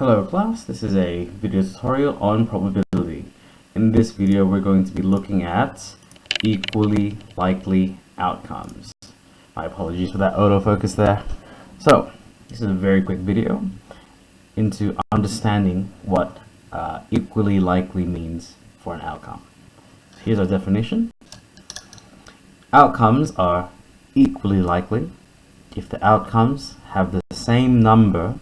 Hello class, this is a video tutorial on probability. In this video we're going to be looking at equally likely outcomes. My apologies for that autofocus there. So, this is a very quick video into understanding what equally likely means for an outcome. Here's our definition. Outcomes are equally likely if the outcomes have the same number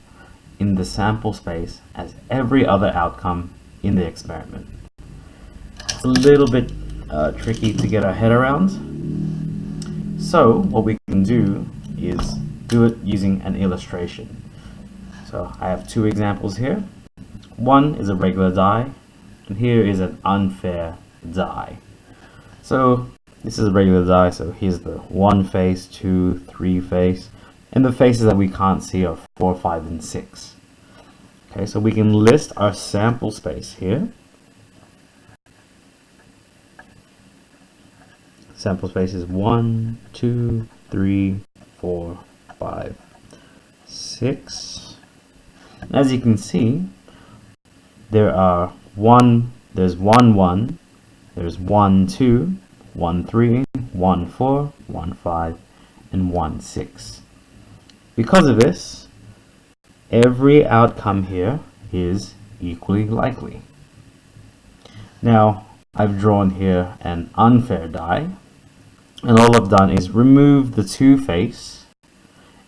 in the sample space as every other outcome in the experiment. It's a little bit tricky to get our head around. So what we can do is do it using an illustration. So I have two examples here. One is a regular die, and here is an unfair die. So this is a regular die, so here's the 1 face, 2, 3 face, and the faces that we can't see are 4, 5, and 6. Okay, so we can list our sample space here. Sample space is 1, 2, 3, 4, 5, 6. As you can see, there's 1, 1, there's 1, 2, 1, 3, 1, 4, 1, 5, and 1, 6. Because of this, every outcome here is equally likely. Now, I've drawn here an unfair die, and all I've done is remove the 2 face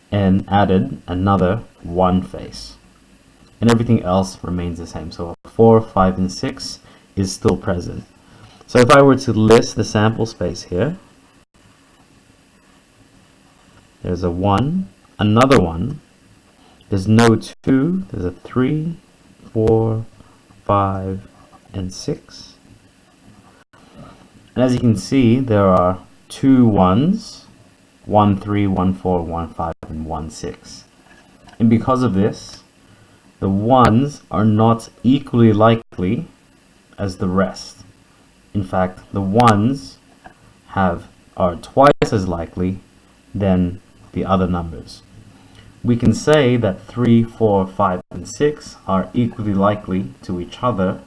and added another 1 face. And everything else remains the same. So 4, 5, and 6 is still present. So if I were to list the sample space here, there's a 1, another 1, there's no 2, there's a 3, 4, 5, and 6. And as you can see, there are 2 1s, 1, 3, 1, 4, 1, 5, and 1, 6. And because of this, the 1s are not equally likely as the rest. In fact, the 1s are twice as likely than the other numbers. We can say that 3, 4, 5, and 6 are equally likely to each other,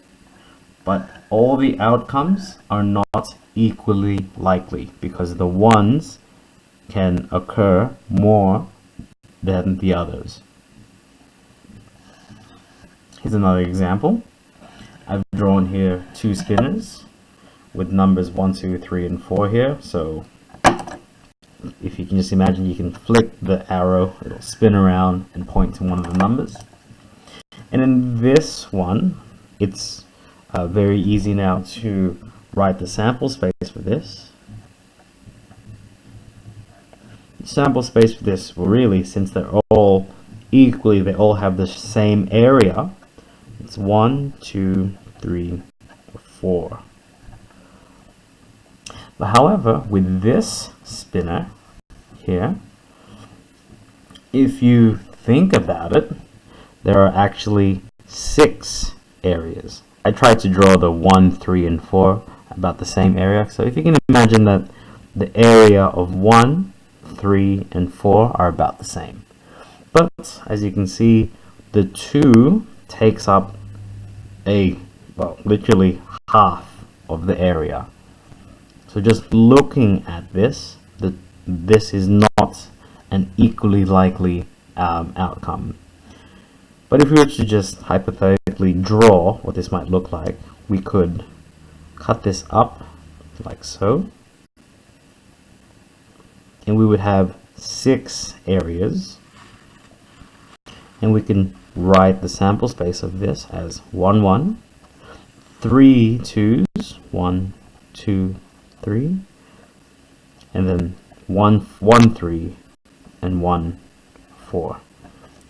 but all the outcomes are not equally likely because the 1s can occur more than the others. Here's another example. I've drawn here 2 spinners with numbers 1, 2, 3, and 4 here. So if you can just imagine, you can flick the arrow, it'll spin around and point to one of the numbers. And in this one, it's very easy now to write the sample space for this. The sample space for this, well, really, since they're all equally, they all have the same area, it's 1, 2, 3, 4. But however, with this spinner here, if you think about it, there are actually 6 areas. I tried to draw the 1, 3, and 4 about the same area. So if you can imagine that the area of 1, 3, and 4 are about the same. But as you can see, the 2 takes up literally half of the area. So just looking at this, this is not an equally likely outcome. But if we were to just hypothetically draw what this might look like, we could cut this up like so, and we would have 6 areas, and we can write the sample space of this as 1, 1, 3 2s, 1, 2, 3, and then 1, 1, 3, and 1, 4.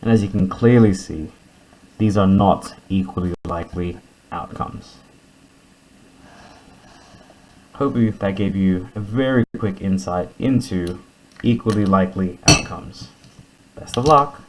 And as you can clearly see, these are not equally likely outcomes. Hopefully that gave you a very quick insight into equally likely outcomes. Best of luck!